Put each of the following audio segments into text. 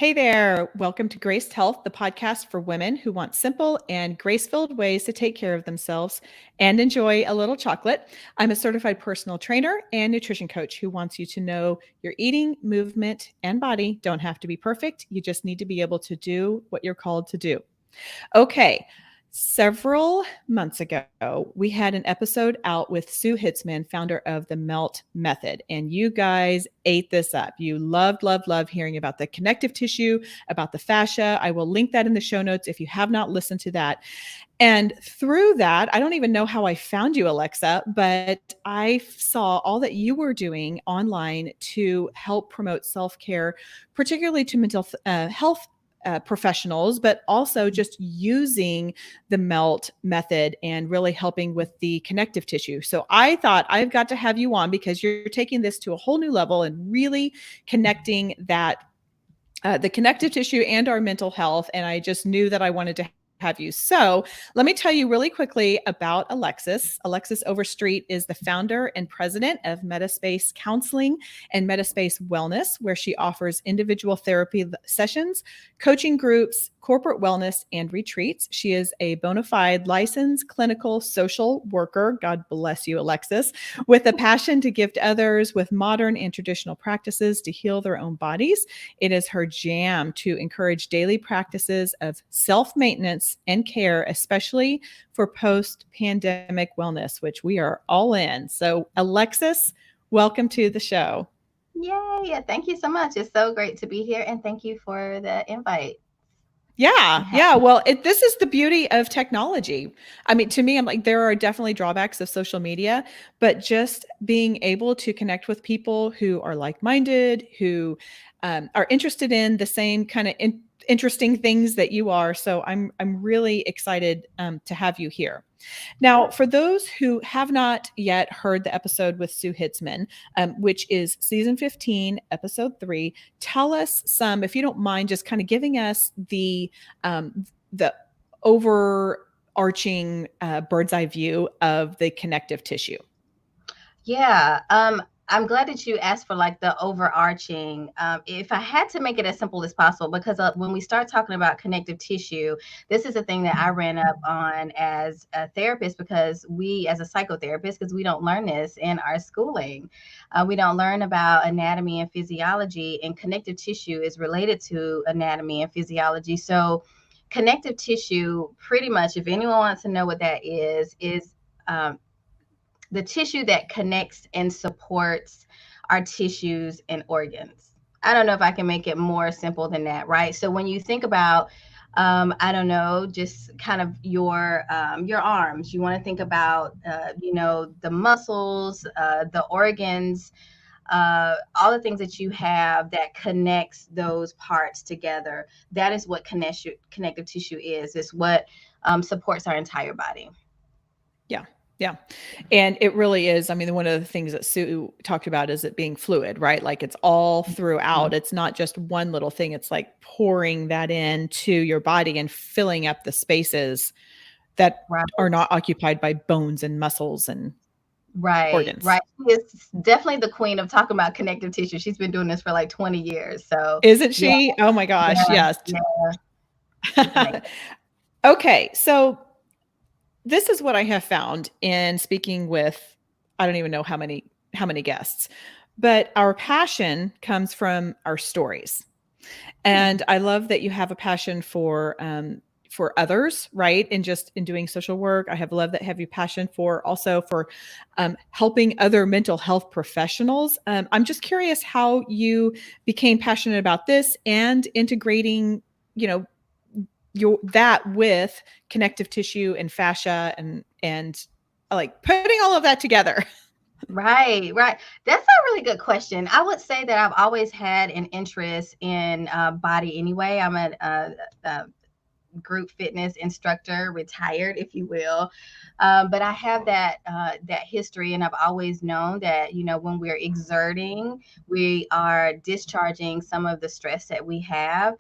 Hey there. Welcome to Graced Health, the podcast for women who want simple and grace-filled ways to take care of themselves and enjoy a little chocolate. I'm a certified personal trainer and nutrition coach who wants you to know your eating, movement, and body don't have to be perfect. You just need to be able to do what you're called to do. Okay. Several months ago, we had an episode out with Sue Hitzman, founder of the Melt Method, and you guys ate this up. You loved hearing about the connective tissue, about the fascia. I will link that in the show notes if you have not listened to that. And through that, I don't even know how I found you, Alexa, but I saw all that you were doing online to help promote self-care, particularly to mental health professionals, but also just using the melt method and really helping with the connective tissue. So I thought I've got to have you on because you're taking this to a whole new level and really connecting that the connective tissue and our mental health. And I just knew that I wanted to have you. So let me tell you really quickly about Alexis. Alexis Overstreet is the founder and president of Metaspace Counseling and Metaspace Wellness, where she offers individual therapy sessions, coaching groups, corporate wellness, and retreats. She is a bona fide licensed clinical social worker. God bless you, Alexis, with a passion to gift others with modern and traditional practices to heal their own bodies. It is her jam to encourage daily practices of self-maintenance and care, especially for post-pandemic wellness, which we are all in. So, Alexis, welcome to the show. Yay. Thank you so much. It's so great to be here. And thank you for the invite. Yeah. Well, this is the beauty of technology. I mean, to me, I'm like, there are definitely drawbacks of social media, but just being able to connect with people who are like-minded, who are interested in the same kind of interesting things that you are. So I'm really excited to have you here. Now, for those who have not yet heard the episode with Sue Hitzman, which is season 15, episode 3, tell us some, if you don't mind, just kind of giving us the overarching bird's eye view of the connective tissue. Yeah. I'm glad that you asked for like the overarching. If I had to make it as simple as possible, because when we start talking about connective tissue, this is a thing that I ran up on as a therapist because we, as a psychotherapist, because we don't learn this in our schooling, we don't learn about anatomy and physiology, and connective tissue is related to anatomy and physiology. So, connective tissue, pretty much, if anyone wants to know what that is um, the tissue that connects and supports our tissues and organs. I don't know if I can make it more simple than that, right? So when you think about, I don't know, just kind of your arms, you want to think about, the muscles, the organs, all the things that you have that connects those parts together. That is what connective tissue is. It's what supports our entire body. Yeah. Yeah. And it really is. I mean, one of the things that Sue talked about is it being fluid, right? Like it's all throughout. It's not just one little thing. It's like pouring that into your body and filling up the spaces that Right. are not occupied by bones and muscles and Right, organs. right. She is definitely the queen of talking about connective tissue. She's been doing this for like 20 years. So Isn't yeah, she? Oh my gosh. yeah, Yes. yeah. She's amazing. Okay. So this is what I have found in speaking with, I don't even know how many guests, but our passion comes from our stories. And I love that you have a passion for others, right? And just in doing social work, I have loved that have you passion for also for helping other mental health professionals. I'm just curious how you became passionate about this and integrating, you know, that with connective tissue and fascia and like putting all of that together. Right, right. That's a really good question. I would say that I've always had an interest in body anyway. I'm a group fitness instructor, retired, if you will. But I have that history, and I've always known that when we're exerting, we are discharging some of the stress that we have.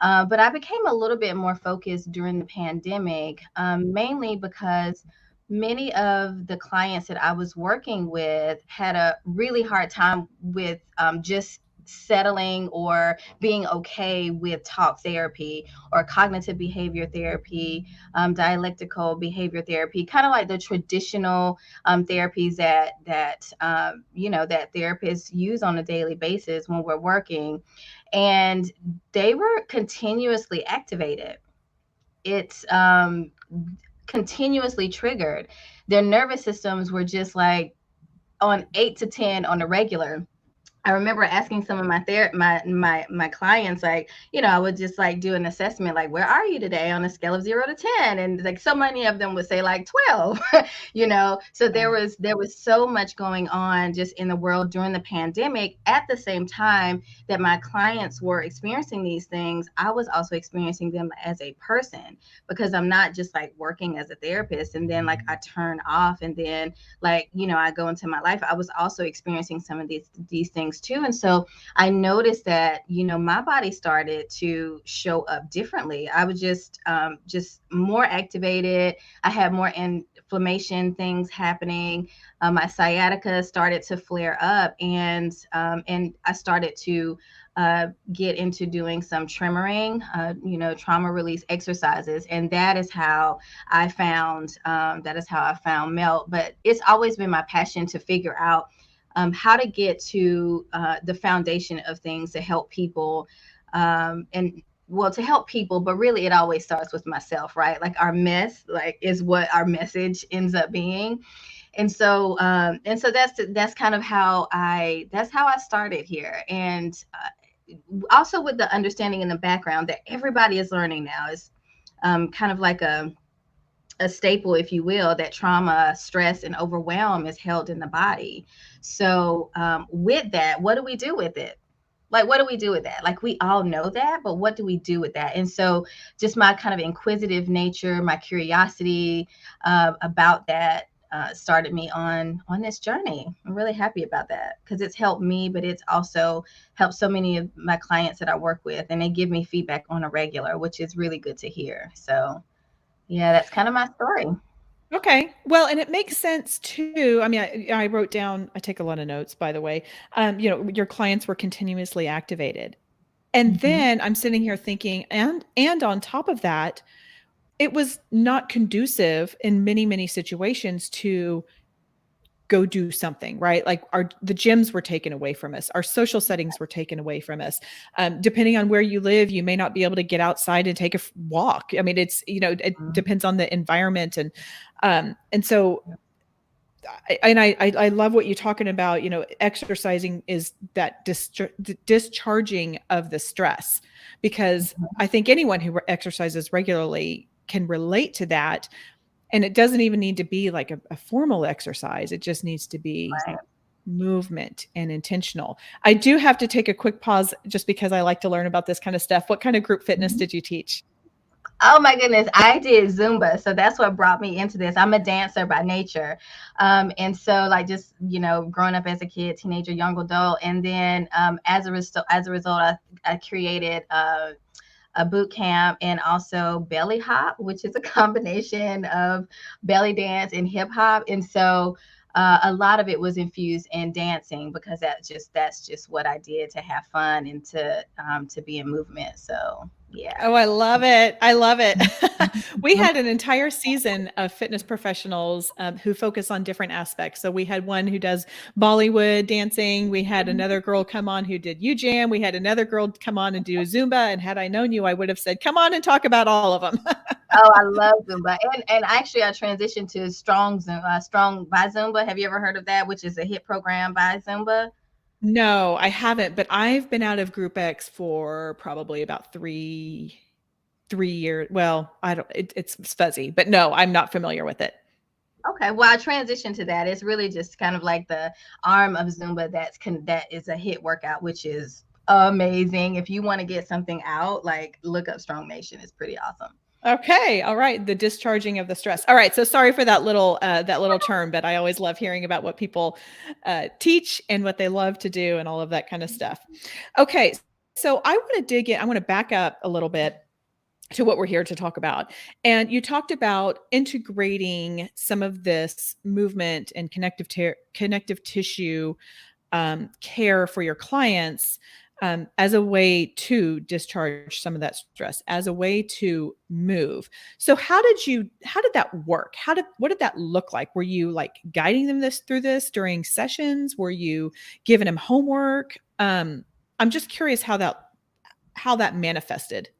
But I became a little bit more focused during the pandemic, mainly because many of the clients that I was working with had a really hard time with just settling or being okay with talk therapy or cognitive behavior therapy, dialectical behavior therapy, kind of like the traditional therapies that therapists use on a daily basis when we're working. And they were continuously activated. It's continuously triggered. Their nervous systems were just like on 8 to 10 on the regular. I remember asking some of my clients, like, I would just like do an assessment, like, where are you today on a scale of 0 to 10? And like so many of them would say like 12, So there was so much going on just in the world during the pandemic. At the same time that my clients were experiencing these things, I was also experiencing them as a person, because I'm not just like working as a therapist and then like I turn off and then like, I go into my life. I was also experiencing some of these things too. And so I noticed that, my body started to show up differently. I was just more activated. I had more inflammation things happening. My sciatica started to flare up, and I started to get into doing some tremoring, trauma release exercises. And that is how I found melt. But it's always been my passion to figure out how to get to the foundation of things to help people, to help people, but really it always starts with myself, right? Like our mess, like is what our message ends up being. And so that's kind of how I started here. And also with the understanding in the background that everybody is learning now is kind of like a staple, if you will, that trauma, stress, and overwhelm is held in the body. So with that, what do we do with it? Like, what do we do with that? Like, we all know that, but what do we do with that? And so just my kind of inquisitive nature, my curiosity about that started me on this journey. I'm really happy about that because it's helped me, but it's also helped so many of my clients that I work with, and they give me feedback on a regular, which is really good to hear. So yeah, that's kind of my story. Okay. Well, and it makes sense too. I mean, I wrote down, I take a lot of notes, by the way. Your clients were continuously activated. And Mhm. then I'm sitting here thinking, and on top of that, it was not conducive in many, many situations to go do something, right? Like the gyms were taken away from us. Our social settings were taken away from us. Depending on where you live, you may not be able to get outside and take a walk. I mean, it depends on the environment. And so I love what you're talking about. Exercising is that discharging of the stress, because I think anyone who exercises regularly can relate to that. And it doesn't even need to be like a formal exercise. It just needs to be Right. movement and intentional. I do have to take a quick pause just because I like to learn about this kind of stuff. What kind of group fitness Mhm. did you teach? Oh my goodness, I did Zumba. So that's what brought me into this. I'm a dancer by nature. And so like just, growing up as a kid, teenager, young adult. And then as a result, I created a boot camp and also belly hop, which is a combination of belly dance and hip hop. And so a lot of it was infused in dancing because that's just what I did to have fun and to be in movement. So yeah. Oh, I love it. I love it. We had an entire season of fitness professionals who focus on different aspects. So we had one who does Bollywood dancing. We had another girl come on who did UJam. We had another girl come on and do Zumba. And had I known you, I would have said, come on and talk about all of them. Oh, I love Zumba. And actually I transitioned to Strong by Zumba. Have you ever heard of that? Which is a hit program by Zumba. No, I haven't, but I've been out of Group X for probably about three years. Well, I don't, it's fuzzy, but no, I'm not familiar with it. Okay, well, I transitioned to that. It's really just kind of like the arm of Zumba that is a hit workout, which is amazing. If you want to get something out, like look up Strong Nation. It's pretty awesome. Okay. All right. The discharging of the stress. All right. So sorry for that little term, but I always love hearing about what people teach and what they love to do and all of that kind of stuff. Okay. So I want to dig in. I want to back up a little bit to what we're here to talk about. And you talked about integrating some of this movement and connective tissue care for your clients as a way to discharge some of that stress, as a way to move. So how did that work? What did that look like? Were you like guiding them through this during sessions? Were you giving them homework? I'm just curious how that manifested.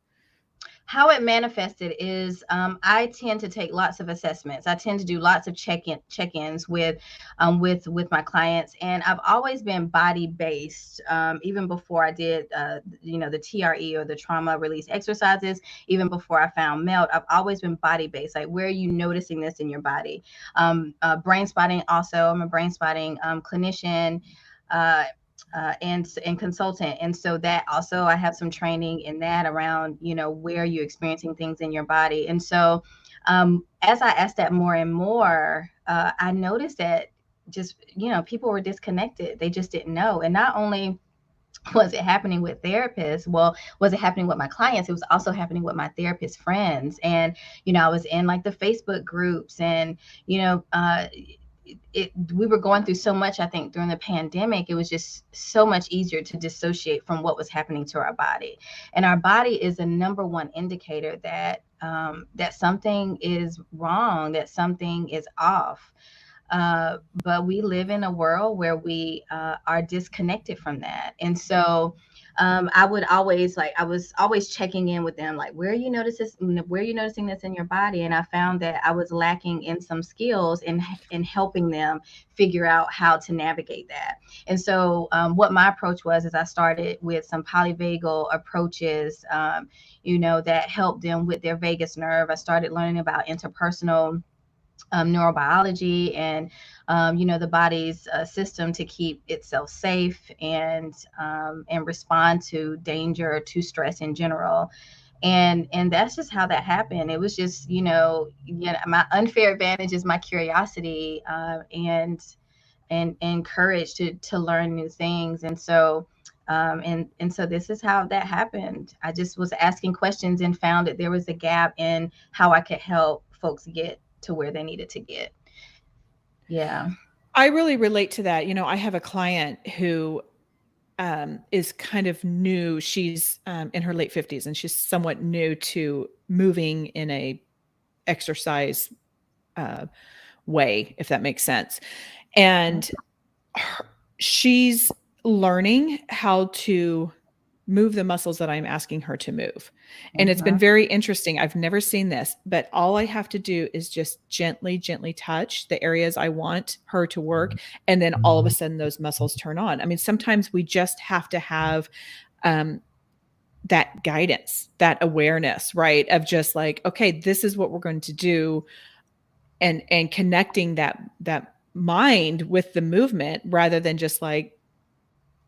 How it manifested is I tend to take lots of assessments. I tend to do lots of check-ins with my clients, and I've always been body based. Even before I did the TRE, or the trauma release exercises, even before I found melt, I've always been body based. Like, where are you noticing this in your body? Brain spotting. Also, I'm a brain spotting clinician. Uh, and consultant. And so that also, I have some training in that around, where you're experiencing things in your body. And so as I asked that more and more, I noticed that just, people were disconnected. They just didn't know. And not only was it happening with therapists, well, was it happening with my clients, it was also happening with my therapist friends. And, I was in like the Facebook groups, and, we were going through so much. I think during the pandemic, it was just so much easier to dissociate from what was happening to our body. And our body is the number one indicator that that something is wrong, that something is off. But we live in a world where we are disconnected from that. And so I was always checking in with them, like, where are you noticing this in your body? And I found that I was lacking in some skills in helping them figure out how to navigate that. And so what my approach was is I started with some polyvagal approaches, that helped them with their vagus nerve. I started learning about interpersonal neurobiology and the body's system to keep itself safe and respond to danger, to stress in general. And that's just how that happened. It was just, my unfair advantage is my curiosity, and courage to learn new things. And so so this is how that happened. I just was asking questions and found that there was a gap in how I could help folks get to where they needed to get. Yeah. I really relate to that. I have a client who is kind of new. She's in her late 50s, and she's somewhat new to moving in a exercise uh, way, if that makes sense. And she's learning how to move the muscles that I'm asking her to move. And it's been very interesting. I've never seen this, but all I have to do is just gently, gently touch the areas I want her to work. And then all of a sudden those muscles turn on. I mean, sometimes we just have to have that guidance, that awareness, right? Of just like, okay, this is what we're going to do. And connecting that mind with the movement, rather than just like,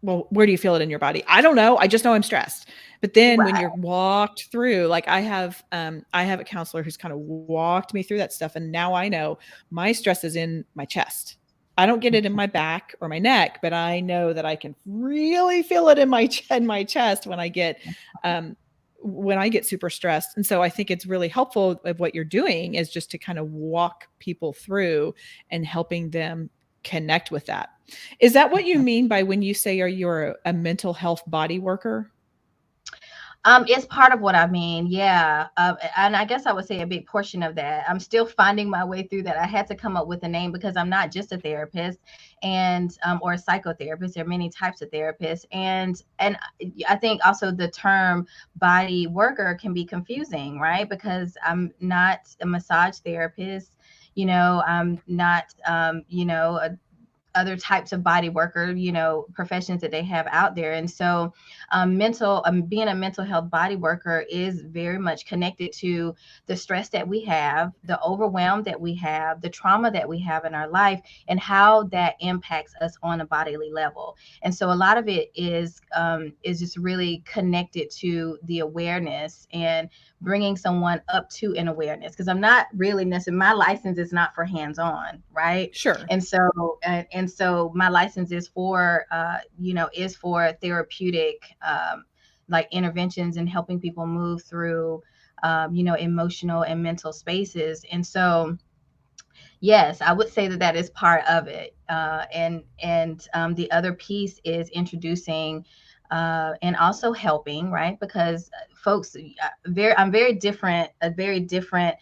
well, where do you feel it in your body? I don't know. I just know I'm stressed. But then when Right. you're walked through, like I have a counselor who's kind of walked me through that stuff. And now I know my stress is in my chest. I don't get it in my back or my neck, but I know that I can really feel it in my chest when I get super stressed. And so I think it's really helpful of what you're doing is just to kind of walk people through and helping them connect with that. Is that what you mean by when you say you're a mental health body worker? It's part of what I mean. Yeah. And I guess I would say a big portion of that. I'm still finding my way through that. I had to come up with a name because I'm not just a therapist or a psychotherapist. There are many types of therapists. And I think also the term body worker can be confusing, right? Because I'm not a massage therapist. I'm not, other types of body worker, professions that they have out there. And so being a mental health body worker is very much connected to the stress that we have, the overwhelm that we have, the trauma that we have in our life, and how that impacts us on a bodily level. And so a lot of it is just really connected to the awareness and bringing someone up to an awareness, because I'm not really necessarily, my license is not for hands-on, right? Sure. And so my license is for therapeutic like interventions and helping people move through emotional and mental spaces. And so yes, I would say that that is part of it. And the other piece is introducing and also helping, right? Because folks, I'm very different, a very different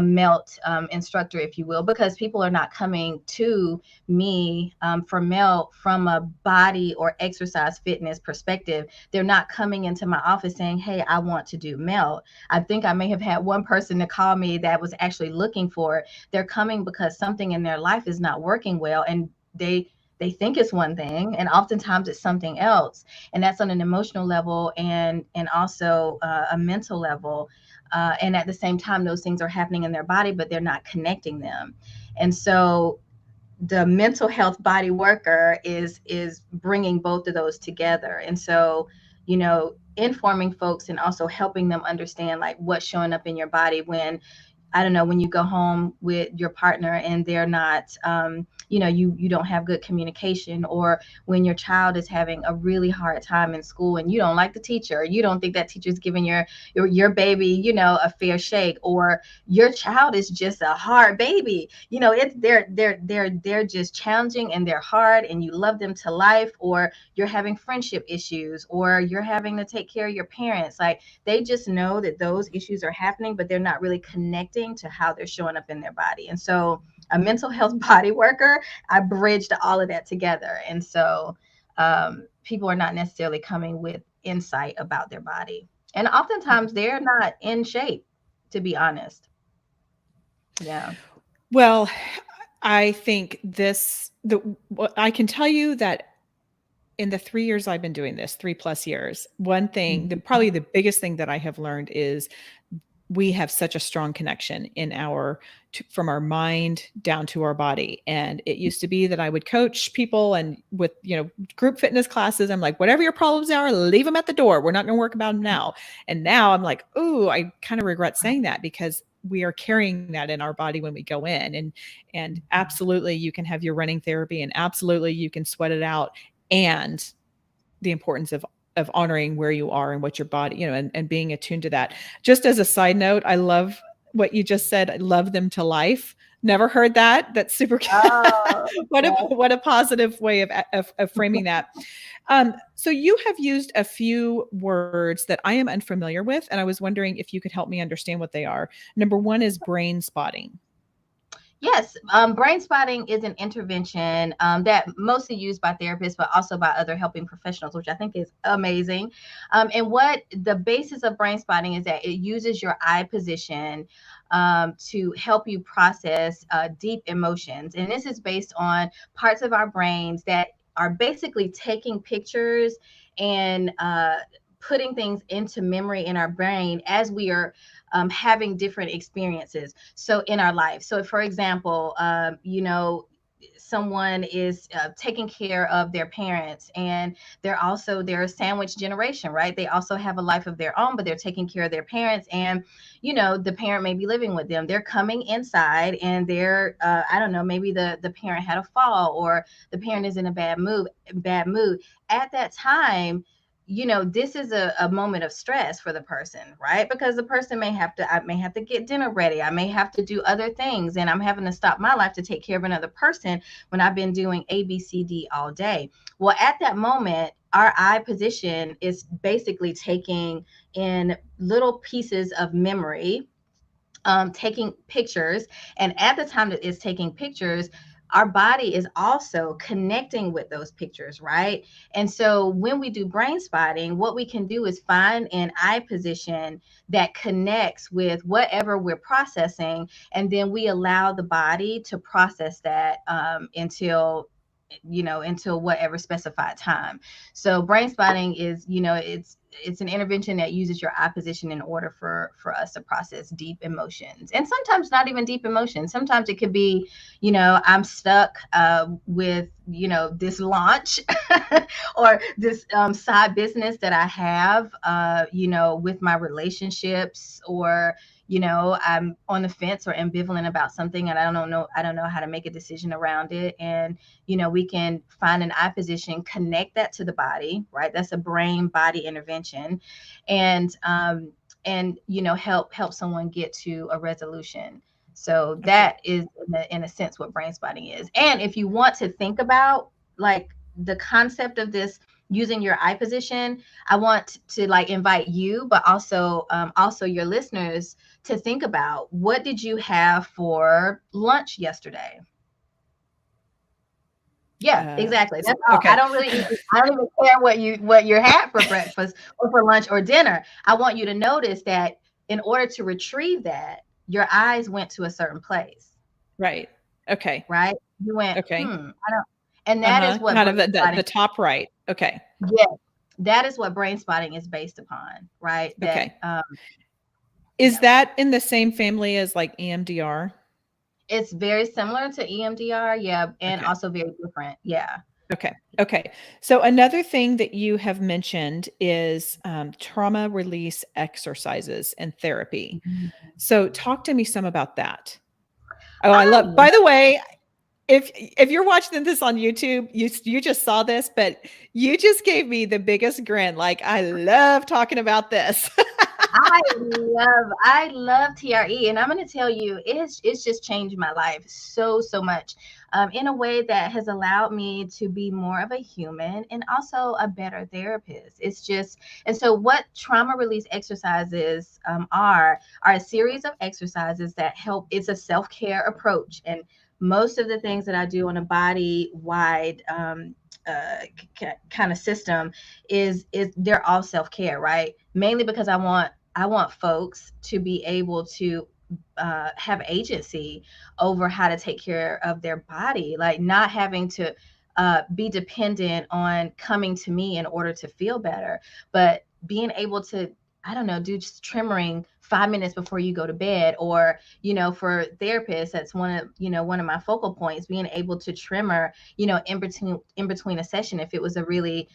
melt instructor, if you will, because people are not coming to me for melt from a body or exercise fitness perspective. They're not coming into my office saying, hey, I want to do melt. I think I may have had one person to call me that was actually looking for it. They're coming because something in their life is not working well, and they think it's one thing, and oftentimes it's something else, and that's on an emotional level and also a mental level, and at the same time those things are happening in their body, but they're not connecting them. And so the mental health body worker is bringing both of those together. And so, informing folks and also helping them understand like what's showing up in your body when, I don't know, when you go home with your partner and they're not, you don't have good communication, or when your child is having a really hard time in school and you don't like the teacher, or you don't think that teacher's giving your baby, a fair shake, or your child is just a hard baby. It's they're just challenging and they're hard and you love them to life, or you're having friendship issues, or you're having to take care of your parents. Like, they just know that those issues are happening, but they're not really connecting to how they're showing up in their body. And so a mental health body worker, I bridged all of that together. And so people are not necessarily coming with insight about their body. And oftentimes they're not in shape, to be honest. Yeah. Well, I think I can tell you that in the 3 years I've been doing this, 3+ years, one thing, probably the biggest thing that I have learned is we have such a strong connection from our mind down to our body. And it used to be that I would coach people, and with, group fitness classes, I'm like, whatever your problems are, leave them at the door. We're not going to work about them now. And now I'm like, oh, I kind of regret saying that, because we are carrying that in our body when we go in. And absolutely you can have your running therapy, and absolutely you can sweat it out. And the importance of honoring where you are and what your body, and being attuned to that. Just as a side note, I love what you just said. I love them to life. Never heard that. That's super. Oh, What a positive way of framing that. So you have used a few words that I am unfamiliar with, and I was wondering if you could help me understand what they are. Number one is brain spotting. Yes, brain spotting is an intervention that mostly used by therapists, but also by other helping professionals, which I think is amazing. And what the basis of brain spotting is that it uses your eye position to help you process deep emotions. And this is based on parts of our brains that are basically taking pictures and putting things into memory in our brain as we are having different experiences. So in our life. So for example, someone is taking care of their parents, and they're a sandwich generation, right? They also have a life of their own, but they're taking care of their parents, and the parent may be living with them. They're coming inside, and they're I don't know, maybe the parent had a fall, or the parent is in a bad mood at that time. This is a moment of stress for the person, right? Because the person I may have to get dinner ready. I may have to do other things, and I'm having to stop my life to take care of another person when I've been doing A, B, C, D all day. Well, at that moment, our eye position is basically taking in little pieces of memory, taking pictures. And at the time that it's taking pictures, our body is also connecting with those pictures, right? And so when we do brain spotting, what we can do is find an eye position that connects with whatever we're processing, and then we allow the body to process that until whatever specified time. So brain spotting is, it's an intervention that uses your eye position in order for us to process deep emotions, and sometimes not even deep emotions. Sometimes it could be, I'm stuck with this launch or this side business that I have, with my relationships, or I'm on the fence or ambivalent about something, and I don't know how to make a decision around it. And we can find an eye position, connect that to the body, right? That's a brain body intervention, and help someone get to a resolution. So that is in a sense what brain spotting is. And if you want to think about like the concept of this using your eye position, I want to like invite you, but also your listeners to think about, what did you have for lunch yesterday? Yeah, exactly. That's all. Okay. I don't even care what you had for breakfast or for lunch or dinner. I want you to notice that in order to retrieve that, your eyes went to a certain place, Right. Okay. right? You went, Okay. I don't, and that is what Kind brain of spotting, the top right. Okay. yeah, that is what brain spotting is based upon, right? That Okay. Is yeah. that in the same family as like EMDR? It's very similar to EMDR, yeah, and Okay. also very different. Yeah. Okay. Okay. So another thing that you have mentioned is trauma release exercises and therapy. Mhm. So talk to me some about that. Oh, I I love, by the way, if you're watching this on YouTube, you just saw this, but you just gave me the biggest grin. Like, I love talking about this. I love TRE, and I'm going to tell you, it's just changed my life so much, in a way that has allowed me to be more of a human and also a better therapist. It's just, and so what trauma release exercises are a series of exercises that help. It's a self-care approach, and most of the things that I do on a body wide kind of system is they're all self-care, right? Mainly because I want folks to be able to have agency over how to take care of their body, like not having to be dependent on coming to me in order to feel better, but being able to, I don't know, do just tremoring 5 minutes before you go to bed, or for therapists, that's one of my focal points, being able to tremor, in between a session, if it was a really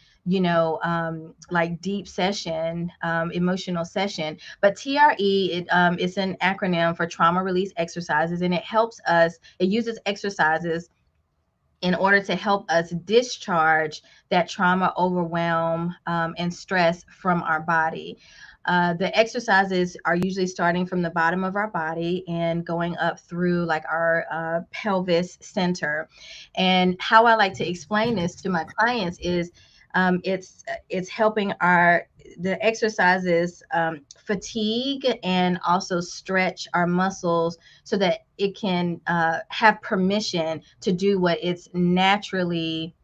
like deep session, emotional session. But TRE, it's an acronym for trauma release exercises, and it uses exercises in order to help us discharge that trauma, overwhelm, and stress from our body. The exercises are usually starting from the bottom of our body and going up through like our pelvis center. And how I like to explain this to my clients is, it's helping the exercises fatigue and also stretch our muscles so that it can have permission to do what it's naturally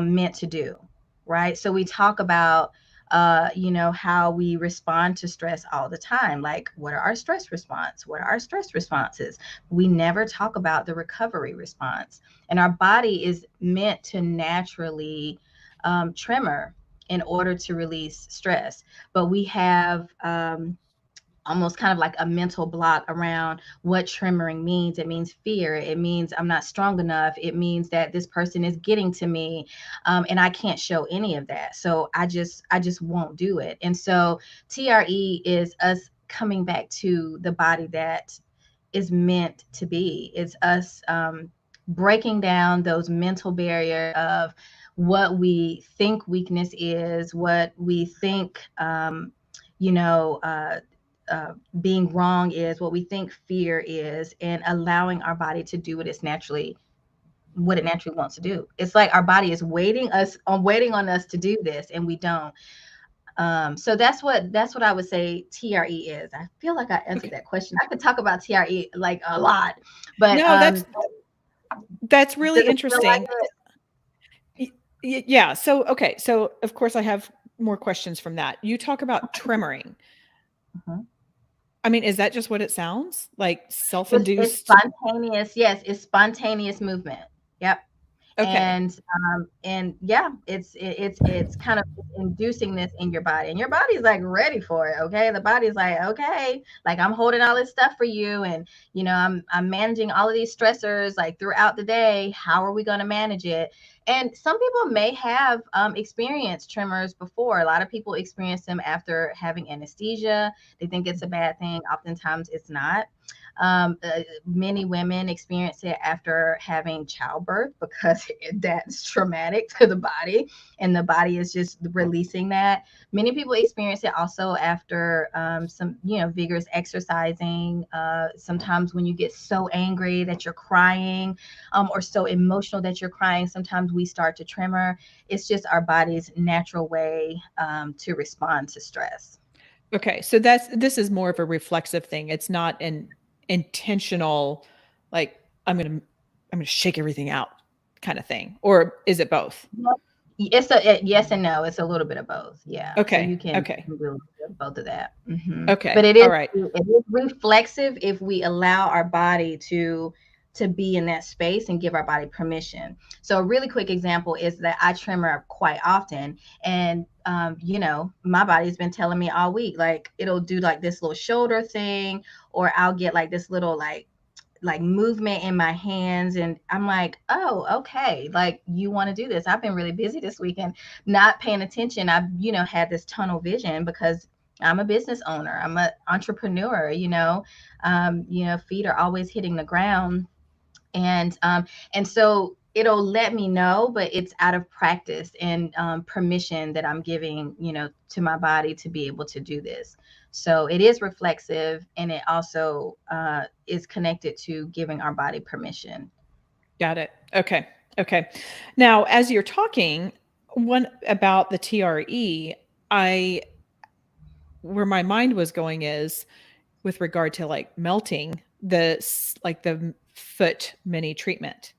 meant to do, right? So we talk about how we respond to stress all the time. Like, what are our stress response? What are our stress responses? We never talk about the recovery response. And our body is meant to naturally tremor in order to release stress. But we have almost kind of like a mental block around what tremoring means. It means fear. It means I'm not strong enough. It means that this person is getting to me, and I can't show any of that. So I just won't do it. And so TRE is us coming back to the body that is meant to be. It's us breaking down those mental barriers of what we think weakness is, what we think, you know, uh, being wrong is, what we think fear is, and allowing our body to do what it naturally wants to do. It's like our body is waiting on us to do this, and we don't. So that's what I would say TRE is. I feel like I answered Okay. that question. I could talk about TRE like a lot, but No, that's really does it feel like interesting. it? Yeah. So, okay. So, of course, I have more questions from that. You talk about tremoring. Mhm. I mean, is that just what it sounds like? It's Self-induced? spontaneous. Yes, it's spontaneous movement. Yep. Okay. And yeah, it's kind of inducing this in your body, and your body's like ready for it. Okay, the body's like, okay, like I'm holding all this stuff for you, and I'm managing all of these stressors like throughout the day. How are we going to manage it? And some people may have experienced tremors before. A lot of people experience them after having anesthesia. They think it's a bad thing. Oftentimes it's not. Many women experience it after having childbirth because that's traumatic to the body, and the body is just releasing that. Many people experience it also after some, vigorous exercising. Sometimes when you get so angry that you're crying, or so emotional that you're crying, sometimes we start to tremor, it's just our body's natural way to respond to stress. Okay. So this is more of a reflexive thing. It's not an intentional, like, I'm gonna shake everything out kind of thing. Or is it both? It's a yes and no. It's a little bit of both. Yeah. So Okay. you Okay. can really do both of that. But Okay. All right. it is reflexive if we allow our body to be in that space and give our body permission. So a really quick example is that I tremor quite often, and my body's been telling me all week, like it'll do like this little shoulder thing, or I'll get like this little like movement in my hands, and I'm like, oh, okay, like you want to do this. I've been really busy this weekend, not paying attention. I've had this tunnel vision because I'm a business owner, I'm an entrepreneur, feet are always hitting the ground, and so it'll let me know, but it's out of practice and permission that I'm giving to my body to be able to do this. So it is reflexive, and it also is connected to giving our body permission. Got it. Okay. Okay. Now, as you're talking, one about the TRE, I where my mind was going is with regard to like melting like the foot mini treatment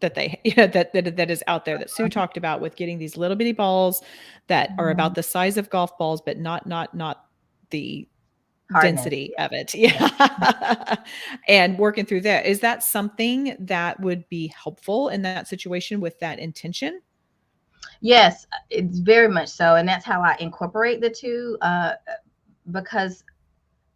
that they that is out there that Sue talked about, with getting these little bitty balls that are about the size of golf balls, but not the Hardness. density of it. Yeah. And working through that. Is that something that would be helpful in that situation with that intention? Yes, it's very much so, and that's how I incorporate the two, because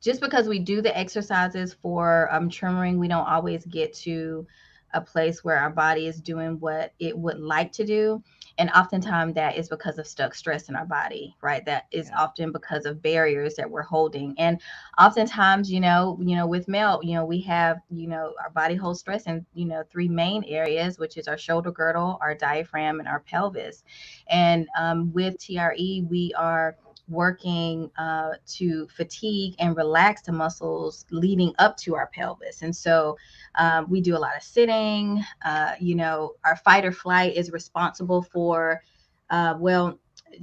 just because we do the exercises for tremoring, we don't always get to a place where our body is doing what it would like to do. And oftentimes that is because of stuck stress in our body, right? That is Yeah. often because of barriers that we're holding. And oftentimes, with melt, we have, our body holds stress in, three main areas, which is our shoulder girdle, our diaphragm, and our pelvis. And with TRE, we are working to fatigue and relax the muscles leading up to our pelvis. And so we do a lot of sitting. Our fight or flight is responsible for,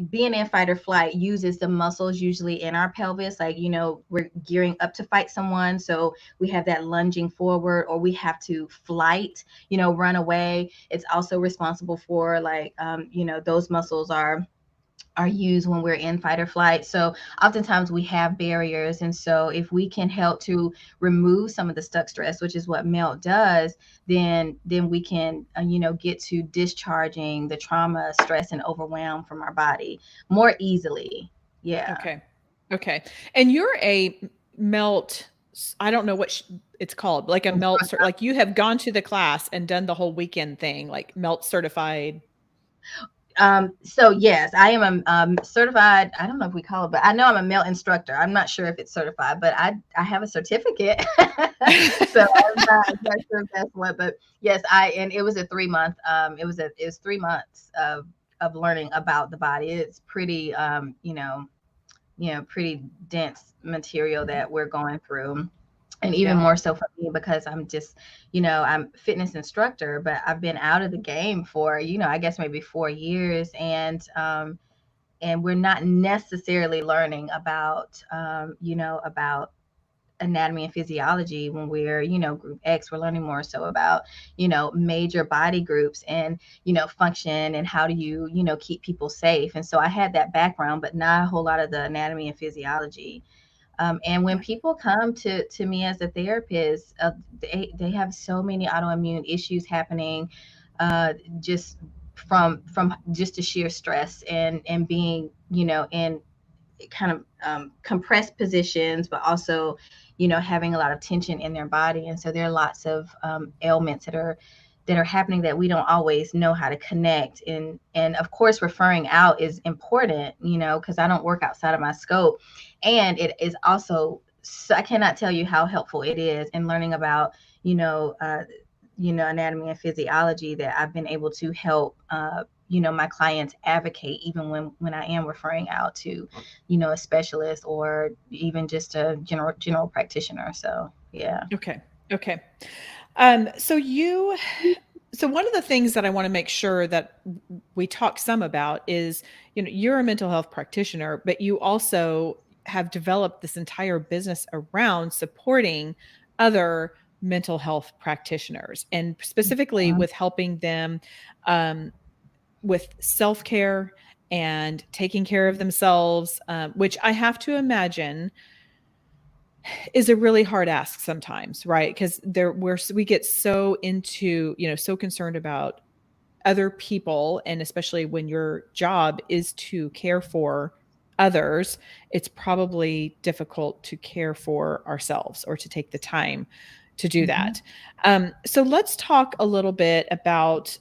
being in fight or flight uses the muscles usually in our pelvis. Like, we're gearing up to fight someone. So we have that lunging forward, or we have to flight, run away. It's also responsible for like, those muscles are used when we're in fight or flight. So oftentimes we have barriers. And so if we can help to remove some of the stuck stress, which is what melt does, then we can, get to discharging the trauma, stress, and overwhelm from our body more easily. Yeah. Okay. Okay. And you're a melt, I don't know what it's called, like a melt, like you have gone to the class and done the whole weekend thing, like melt certified. So yes, I am a certified, I don't know if we call it, but I know I'm a melt instructor. I'm not sure if it's certified, but I have a certificate. So I'm not sure if that's what, but yes, and it was a 3 month, it was 3 months of learning about the body. It's pretty, pretty dense material that we're going through. And even Yeah. more so for me, because I'm just, I'm fitness instructor, but I've been out of the game for, I guess maybe 4 years. And we're not necessarily learning about, about anatomy and physiology when we're, group X. We're learning more so about, major body groups and, function, and how do you, keep people safe. And so I had that background, but not a whole lot of the anatomy and physiology. And when Yeah. people come to me as a therapist, they have so many autoimmune issues happening, just from just the sheer stress and being, in kind of compressed positions, but also, having a lot of tension in their body. And so there are lots of ailments that are happening that we don't always know how to connect. And of course, referring out is important, because I don't work outside of my scope. And it is also, so I cannot tell you how helpful it is in learning about, anatomy and physiology, that I've been able to help, my clients advocate, even when I am referring out to, a specialist, or even just a general practitioner. So yeah. Okay. Okay. So you So one of the things that I want to make sure that we talk some about is, you're a mental health practitioner, but you also have developed this entire business around supporting other mental health practitioners, and specifically with helping them um, with self-care and taking care of themselves, which I have to imagine is a really hard ask sometimes, right? Because we get so into, so concerned about other people, and especially when your job is to care for others, it's probably difficult to care for ourselves or to take the time to do Mhm. that. So let's talk a little bit about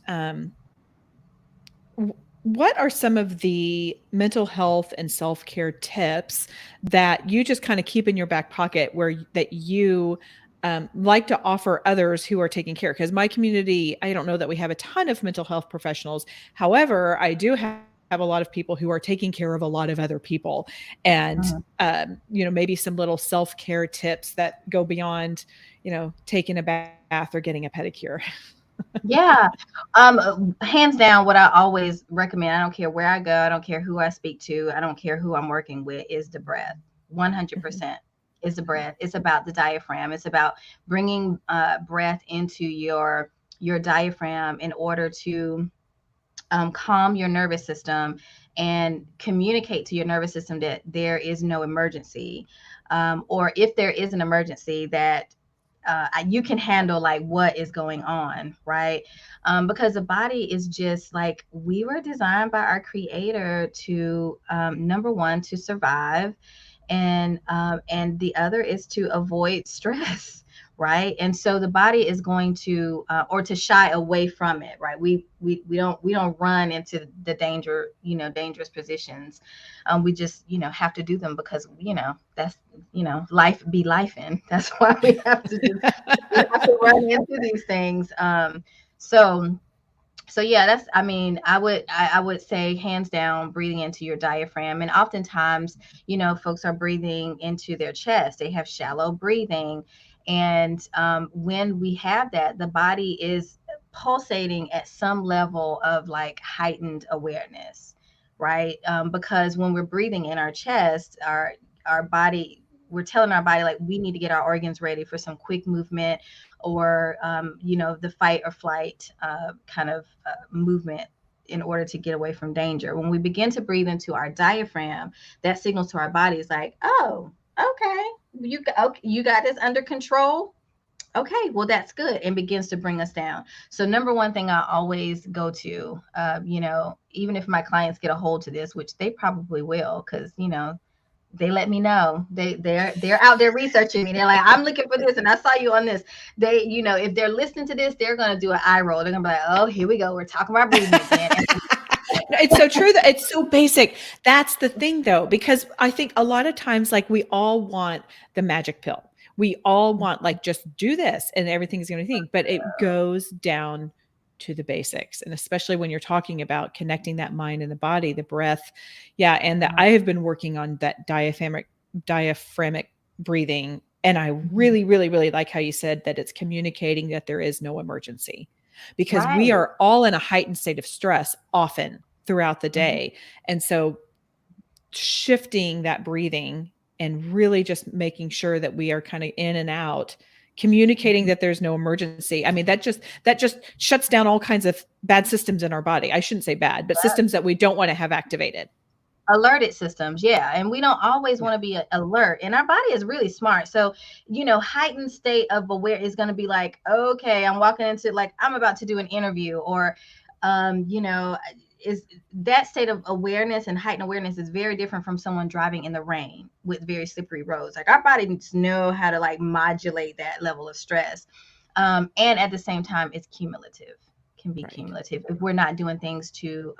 what are some of the mental health and self-care tips that you just kind of keep in your back pocket, that you like to offer others who are taking care? Because my community, I don't know that we have a ton of mental health professionals. However, I do have a lot of people who are taking care of a lot of other people, and Mhm. maybe some little self-care tips that go beyond, taking a bath or getting a pedicure. Yeah. Hands down, what I always recommend, I don't care where I go, I don't care who I speak to, I don't care who I'm working with, is the breath. Mhm. 100% is the breath. It's about the diaphragm. It's about bringing breath into your diaphragm in order to calm your nervous system and communicate to your nervous system that there is no emergency, or if there is an emergency, that you can handle like what is going on, right? Because the body is just like, we were designed by our creator to, number one, to survive, and the other is to avoid stress. Right. And so the body is going to, or to shy away from it, right? We don't run into the dangerous positions. We just, have to do them because, that's, life be life in. That's why we have to run into these things. So yeah, that's, I mean, I would say hands down, breathing into your diaphragm. And oftentimes, folks are breathing into their chest, they have shallow breathing. And when we have that, the body is pulsating at some level of like heightened awareness, right? Because when we're breathing in our chest, our body, we're telling our body like, we need to get our organs ready for some quick movement, or the fight or flight kind of movement, in order to get away from danger. When we begin to breathe into our diaphragm, that signals to our bodies like, oh, okay, you got this under control. Okay, well, that's good, and begins to bring us down. So number one thing I always go to, even if my clients get a hold to this, which they probably will, because they let me know, they're out there researching me. They're like, I'm looking for this and I saw you on this. They, if they're listening to this, they're going to do an eye roll. They're gonna be like, oh, here we go, we're talking about breathing again. No, it's so true that it's so basic. That's the thing though, because I think a lot of times, like, we all want the magic pill. We all want, like, just do this and everything's going to think, but it goes down to the basics. And especially when you're talking about connecting that mind and the body, the breath. Yeah. And that I have been working on that diaphragmic breathing. And I really, really, really like how you said that it's communicating that there is no emergency, because we Right. are all in a heightened state of stress often throughout the Mhm. day. And so shifting that breathing and really just making sure that we are kind of in and out, communicating that there's no emergency. I mean, that just shuts down all kinds of bad systems in our body. I shouldn't say bad, but systems that we don't want to have activated. Alerted systems, yeah, and we don't always Yeah. want to be alert, and our body is really smart. So heightened state of aware is going to be like, okay, I'm walking into, like, I'm about to do an interview, or um you know is that state of awareness and heightened awareness is very different from someone driving in the rain with very slippery roads. Like, our body needs to know how to like modulate that level of stress, and at the same time, it's cumulative, can be Right. cumulative if we're not doing things to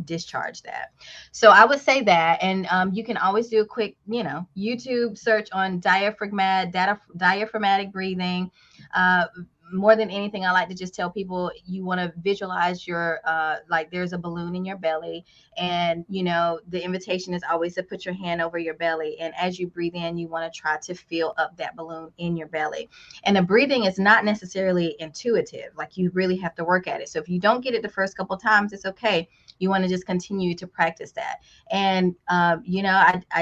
discharge that. So I would say that, and you can always do a quick, YouTube search on diaphragmatic breathing. Uh, more than anything, I like to just tell people, you want to visualize your like there's a balloon in your belly, and the invitation is always to put your hand over your belly, and as you breathe in, you want to try to fill up that balloon in your belly. And the breathing is not necessarily intuitive, like you really have to work at it. So if you don't get it the first couple times, it's okay. You want to just continue to practice that. And I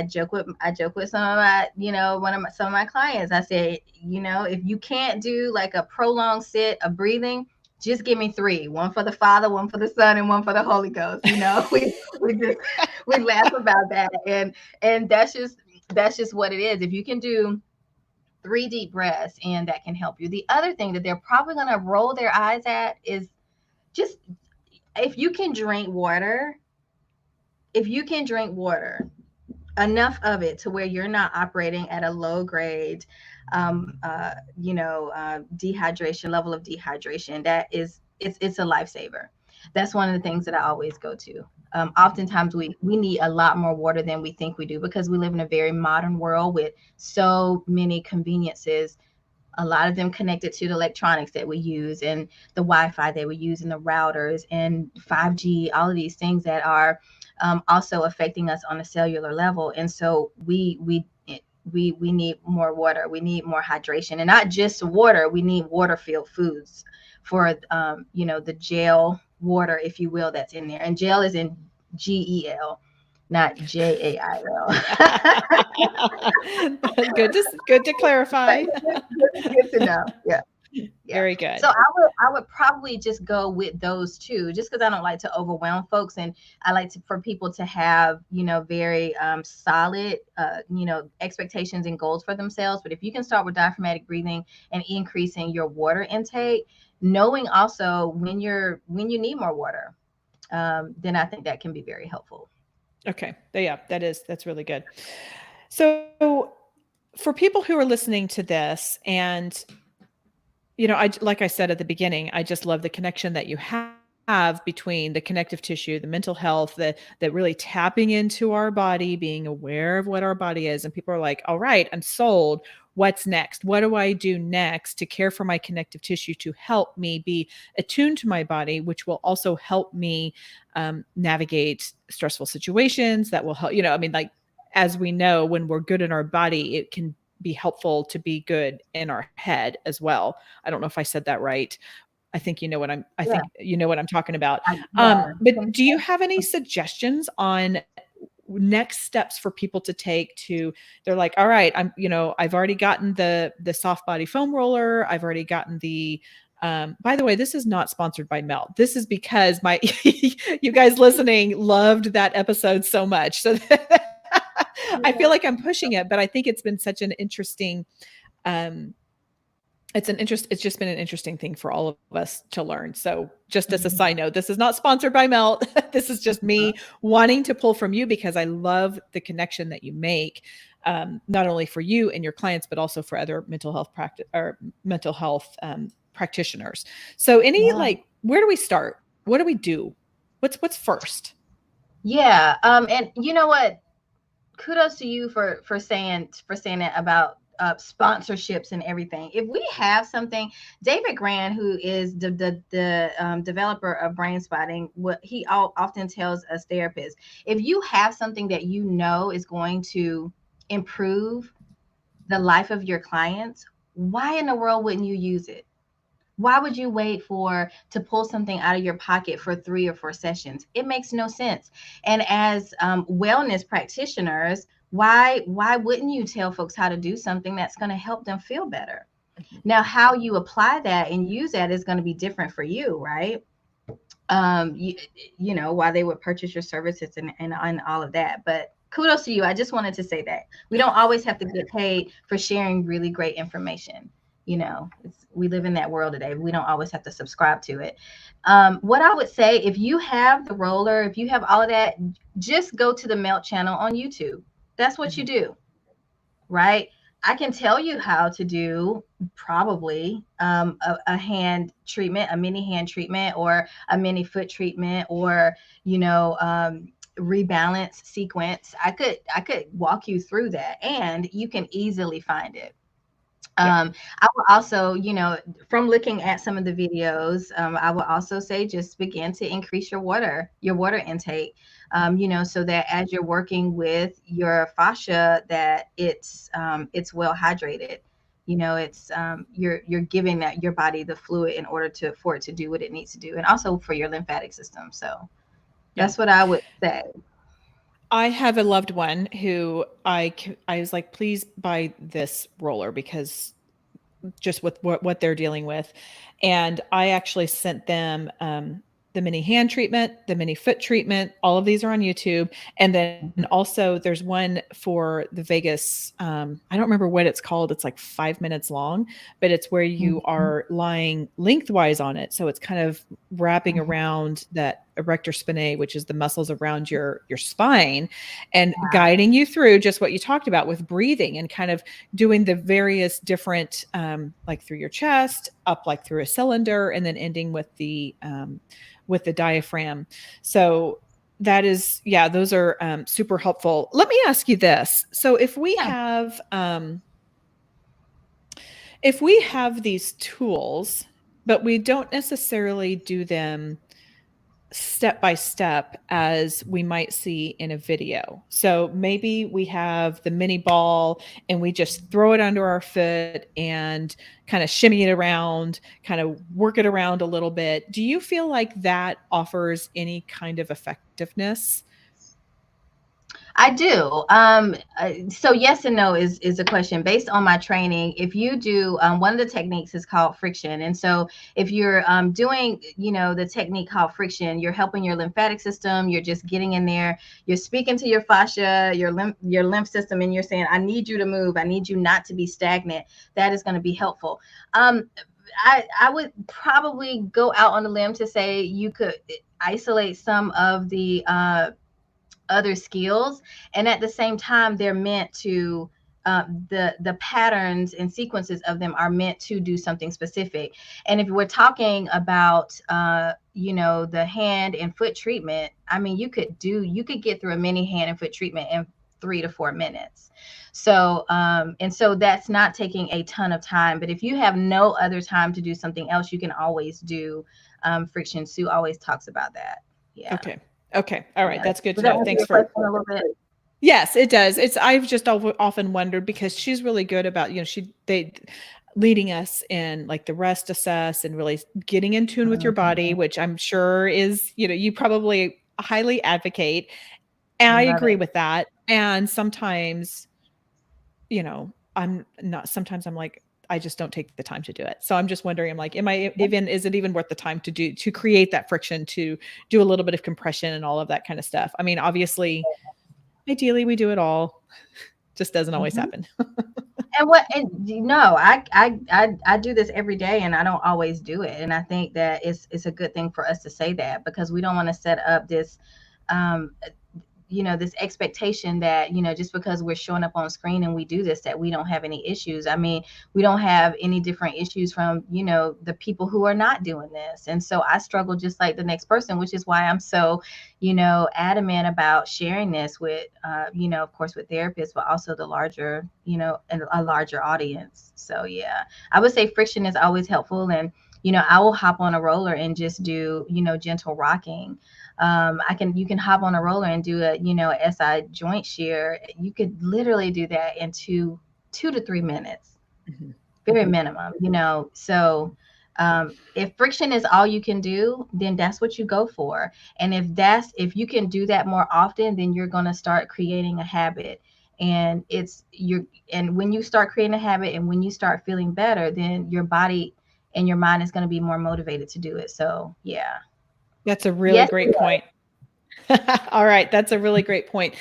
joke with some of my some of my clients. I say, if you can't do like a prolonged sit of breathing, just give me 3: one for the Father, one for the Son, and one for the Holy Ghost. We laugh about that, and that's just what it is. If you can do 3 deep breaths, and that can help you. The other thing that they're probably going to roll their eyes at is just, if you can drink water, enough of it to where you're not operating at a low grade dehydration level of dehydration, it's a lifesaver. That's one of the things that I always go to. Oftentimes we need a lot more water than we think we do, because we live in a very modern world with so many conveniences, a lot of them connected to the electronics that we use, and the Wi-Fi that we use, and the routers, and 5G, all of these things that are also affecting us on a cellular level. And so we need more water. We need more hydration, and not just water. We need water-filled foods for the gel water, if you will, that's in there. And gel is in GEL, not JAIL. Good to clarify. Good to know. Yeah. Very good. So I would probably just go with those two, just because I don't like to overwhelm folks, and I like for people to have very solid expectations and goals for themselves. But if you can start with diaphragmatic breathing and increasing your water intake, knowing also when you need more water, then I think that can be very helpful. Okay. Yeah, that's really good. So for people who are listening to this, and like I said at the beginning, I just love the connection that you have between the connective tissue, the mental health, that really tapping into our body, being aware of what our body is. And people are like, all right, I'm sold. What's next? What do I do next to care for my connective tissue, to help me be attuned to my body, which will also help me navigate stressful situations? That will help, like, as we know, when we're good in our body, it can be helpful to be good in our head as well. I don't know if I said that right. I think think you know what I'm talking about. But do you have any suggestions on next steps for people to take they're like, all right, I've already gotten the soft body foam roller. I've already gotten the, by the way, this is not sponsored by Melt. This is because you guys listening loved that episode so much. So I feel like I'm pushing it, but I think it's been such an interesting, it's just been an interesting thing for all of us to learn. So just as a side note, this is not sponsored by Melt. This is just me wanting to pull from you, because I love the connection that you make, not only for you and your clients, but also for other mental health practitioners. So where do we start? What do we do? What's first? Yeah. And you know what? Kudos to you for saying that about sponsorships and everything. If we have something, David Grand, who is the developer of Brain Spotting, what he often tells us therapists, if you have something that is going to improve the life of your clients, why in the world wouldn't you use it? Why would you wait to pull something out of your pocket for 3 or 4 sessions? It makes no sense. And as wellness practitioners, why wouldn't you tell folks how to do something that's going to help them feel better? Now, how you apply that and use that is going to be different for you, right? Why they would purchase your services and all of that. But kudos to you. I just wanted to say that we don't always have to get paid for sharing really great information. We live in that world today. We don't always have to subscribe to it. What I would say, if you have the roller, if you have all of that, just go to the Melt channel on YouTube. That's what you do, right? I can tell you how to do probably a hand treatment, a mini hand treatment, or a mini foot treatment, or rebalance sequence. I could walk you through that, and you can easily find it. Yeah. I will also, from looking at some of the videos, I will also say just begin to increase your water intake, so that as you're working with your fascia, that it's well hydrated. It's you're giving that your body the fluid in order for it to do what it needs to do, and also for your lymphatic system. So Yeah. that's what I would say. I have a loved one who I was like, please buy this roller because just with what they're dealing with. And I actually sent them the mini hand treatment, the mini foot treatment. All of these are on YouTube. And then also there's one for the vagus. I don't remember what it's called. It's like 5 minutes long, but it's where you Mhm. are lying lengthwise on it. So it's kind of wrapping around that erector spinae, which is the muscles around your spine, and guiding you through just what you talked about with breathing and kind of doing the various different like through your chest up like through a cylinder and then ending with the diaphragm. So that is, yeah, those are super helpful. Let me ask you this. So Yeah. if we have these tools but we don't necessarily do them step by step as we might see in a video. So maybe we have the mini ball and we just throw it under our foot and kind of shimmy it around, kind of work it around a little bit. Do you feel like that offers any kind of effectiveness? I do. So yes and no is a question based on my training. If you do, one of the techniques is called friction, and so if you're doing, the technique called friction, you're helping your lymphatic system. You're just getting in there. You're speaking to your fascia, your lymph system, and you're saying, "I need you to move. I need you not to be stagnant." That is going to be helpful. I would probably go out on a limb to say you could isolate some of the other skills, and at the same time they're meant to the patterns and sequences of them are meant to do something specific. And if we're talking about the hand and foot treatment, I mean, you could get through a mini hand and foot treatment in 3 to 4 minutes. So and so that's not taking a ton of time, but if you have no other time to do something else, you can always do friction. Sue always talks about that. Yeah. Okay. Okay. All right. Yeah. That's good Does to that know. answer Thanks your for. question a little bit? Yes, it does. I've just often wondered because she's really good about, they leading us in like the rest assess and really getting in tune with your body, Mhm. which I'm sure is, you probably highly advocate. And I I love agree it. with that. And sometimes, I'm not, sometimes I'm like, I just don't take the time to do it. So I'm just wondering, I'm like, is it even worth the time to create that friction, to do a little bit of compression and all of that kind of stuff? I mean, obviously, ideally we do it all, just doesn't always Mhm. happen. I do this every day, and I don't always do it. And I think that it's a good thing for us to say that, because we don't want to set up this um this expectation that, just because we're showing up on screen and we do this, that we don't have any issues. I mean, we don't have any different issues from, the people who are not doing this. And so I struggle just like the next person, which is why I'm so, adamant about sharing this with, of course with therapists, but also the larger, and a larger audience. So yeah, I would say friction is always helpful. And I will hop on a roller and just do, gentle rocking. You can hop on a roller and do a, SI joint shear. You could literally do that in 2 to 3 minutes, Mhm. very Mhm. minimum, So if friction is all you can do, then that's what you go for. And if you can do that more often, then you're going to start creating a habit. And and when you start creating a habit and when you start feeling better, then your body and your mind is going to be more motivated to do it. So yeah. That's a really Yes. great point. All right, that's a really great point.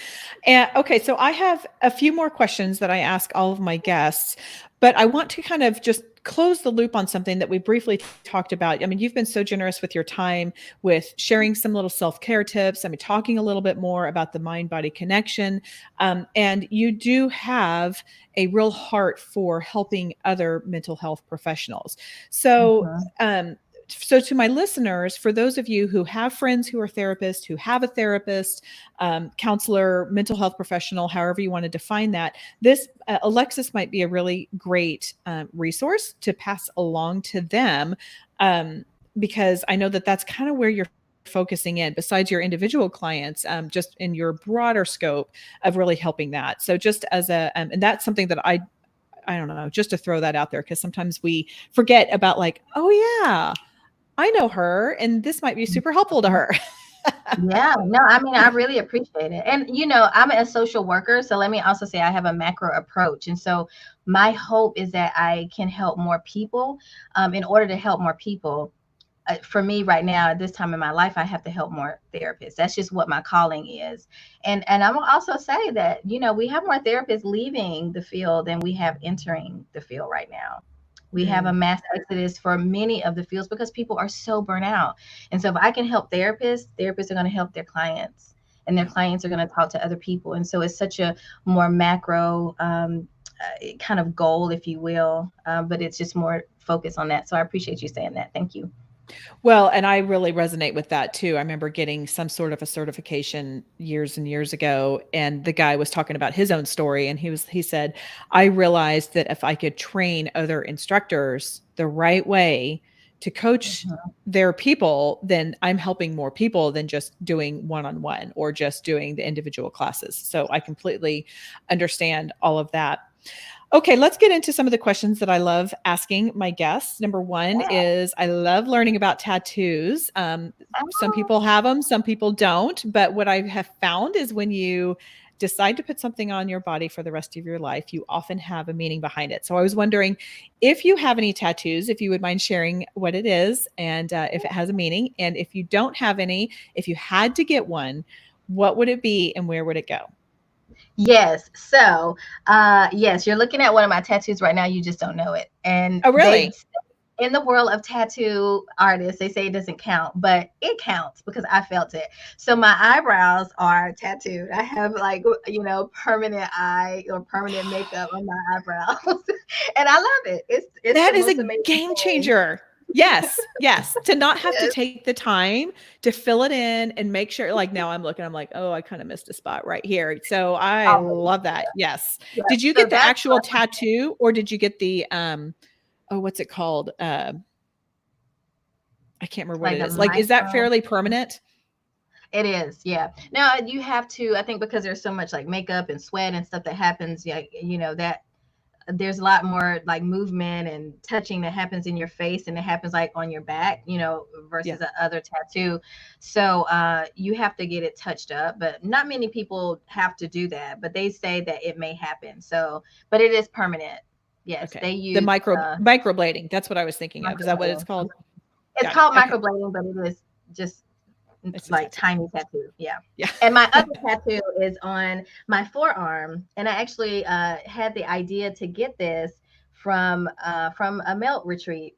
And okay, so I have a few more questions that I ask all of my guests, but I want to kind of just close the loop on something that we briefly talked about. I mean, you've been so generous with your time, with sharing some little self-care tips. I mean, talking a little bit more about the mind-body connection, and you do have a real heart for helping other mental health professionals. So, Mhm. so to my listeners, for those of you who have friends who are therapists, who have a therapist, counselor, mental health professional, however you want to define that, this Alexis might be a really great resource to pass along to them, because I know that that's kind of where you're focusing in, besides your individual clients, just in your broader scope of really helping that. So just as a, and that's something that I don't know, just to throw that out there, because sometimes we forget about like, oh yeah, I know her, and this might be super helpful to her. Yeah, no, I mean, I really appreciate it. And, I'm a social worker. So let me also say I have a macro approach. And so my hope is that I can help more people. In order to help more people, for me right now, at this time in my life, I have to help more therapists. That's just what my calling is. And I'm also say that, we have more therapists leaving the field than we have entering the field right now. We have a mass exodus for many of the fields because people are so burnt out. And so if I can help therapists are going to help their clients, and their clients are going to talk to other people. And so it's such a more macro kind of goal, if you will, but it's just more focused on that. So I appreciate you saying that. Thank you. Well, and I really resonate with that too. I remember getting some sort of a certification years and years ago, and the guy was talking about his own story, and he said, I realized that if I could train other instructors the right way to coach their people, then I'm helping more people than just doing one-on-one or just doing the individual classes. So I completely understand all of that. Okay, let's get into some of the questions that I love asking my guests. Number one is, I love learning about tattoos. Some people have them, some people don't. But what I have found is when you decide to put something on your body for the rest of your life, you often have a meaning behind it. So I was wondering if you have any tattoos, if you would mind sharing what it is and if it has a meaning. And if you don't have any, if you had to get one, what would it be and where would it go? Yes. So, yes, you're looking at one of my tattoos right now. You just don't know it. And Oh, really? in the world of tattoo artists, they say it doesn't count, but it counts because I felt it. So my eyebrows are tattooed. I have like, permanent eye or permanent makeup on my eyebrows. And I love it. It's the That is a most amazing game thing. changer. Yes, yes. To not have to Yes. take the time to fill it in and make sure, like now I'm looking, I'm like, oh, I kind of missed a spot right here. So I Oh, love that. Yes. yeah. Did you So get the that's actual tattoo or did you get the oh, what's it called? I can't remember what like it a is. Like, is that micro. fairly permanent? It is, yeah. Now you have to, I think, because there's so much like makeup and sweat and stuff that happens, yeah, that there's a lot more like movement and touching that happens in your face and it happens like on your back, Yeah. versus a other tattoo. So you have to get it touched up, but not many people have to do that, but they say that it may happen. So, but it is permanent. Yes, Okay. they The use microblading. That's what I was thinking of. Is that what it's microblading. called? It's Got it. called Okay. microblading, but it is just It's a like tattoo. tiny tattoo. Yeah. Yeah. And my other tattoo is on my forearm. And I actually had the idea to get this from a melt retreat.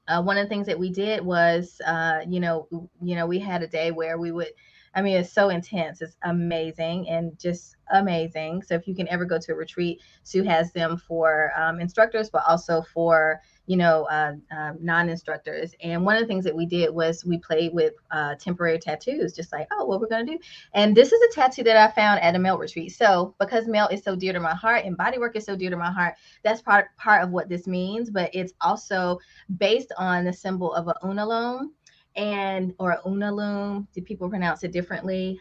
One of the things that we did was, we had a day where we would, I mean, it's so intense. It's amazing and just amazing. So if you can ever go to a retreat, Sue has them for instructors, but also for, non-instructors. And one of the things that we did was we played with temporary tattoos, just like, oh, what we're going to do. And this is a tattoo that I found at a melt retreat. So because melt is so dear to my heart and body work is so dear to my heart, that's part of what this means. But it's also based on the symbol of a unalome or a unalome. Do people pronounce it differently?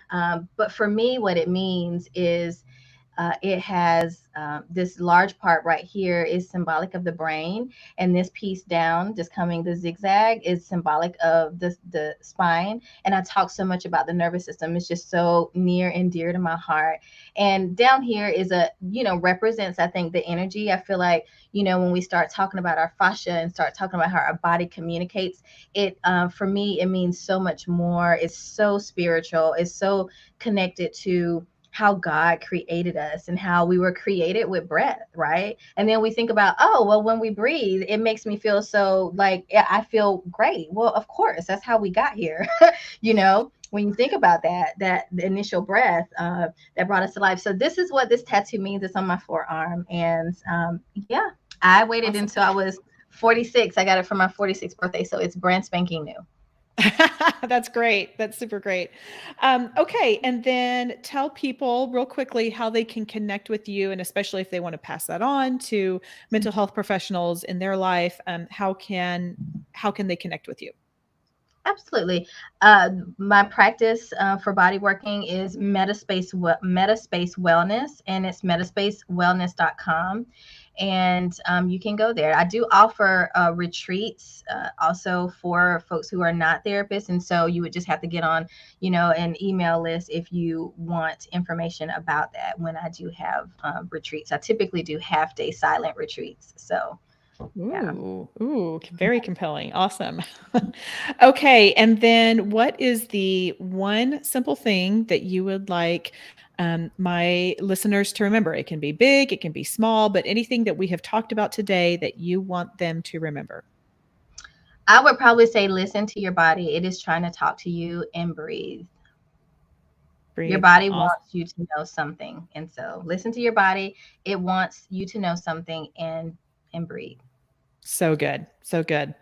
But for me, what it means is it has this large part right here is symbolic of the brain, and this piece down, just coming the zigzag, is symbolic of the spine. And I talk so much about the nervous system; it's just so near and dear to my heart. And down here is represents, I think, the energy. I feel like when we start talking about our fascia and start talking about how our body communicates, it for me it means so much more. It's so spiritual. It's so connected to how God created us and how we were created with breath, right? And then we think about, oh, well, when we breathe, it makes me feel so like I feel great. Well, of course, that's how we got here. When you think about that the initial breath that brought us to life. So this is what this tattoo means. It's on my forearm. And yeah, I waited Awesome. until I was 46. I got it for my 46th birthday, so it's brand spanking new. That's great. That's super great. Okay. And then tell people real quickly how they can connect with you, and especially if they want to pass that on to mental health professionals in their life, how can they connect with you? Absolutely. My practice for body working is Metaspace Wellness, and it's metaspacewellness.com. And you can go there. I do offer retreats also for folks who are not therapists. And so you would just have to get on, an email list if you want information about that when I do have retreats. I typically do half-day silent retreats. So, yeah. Ooh, very compelling. Awesome. Okay. And then what is the one simple thing that you would like my listeners to remember? It can be big, it can be small, but anything that we have talked about today that you want them to remember. I would probably say listen to your body. It is trying to talk to you, and breathe. Your Breathe. body Awesome. wants you to know something. And so listen to your body. It wants you to know something, and breathe. So good. So good.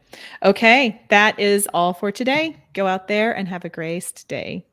Okay. That is all for today. Go out there and have a graced day.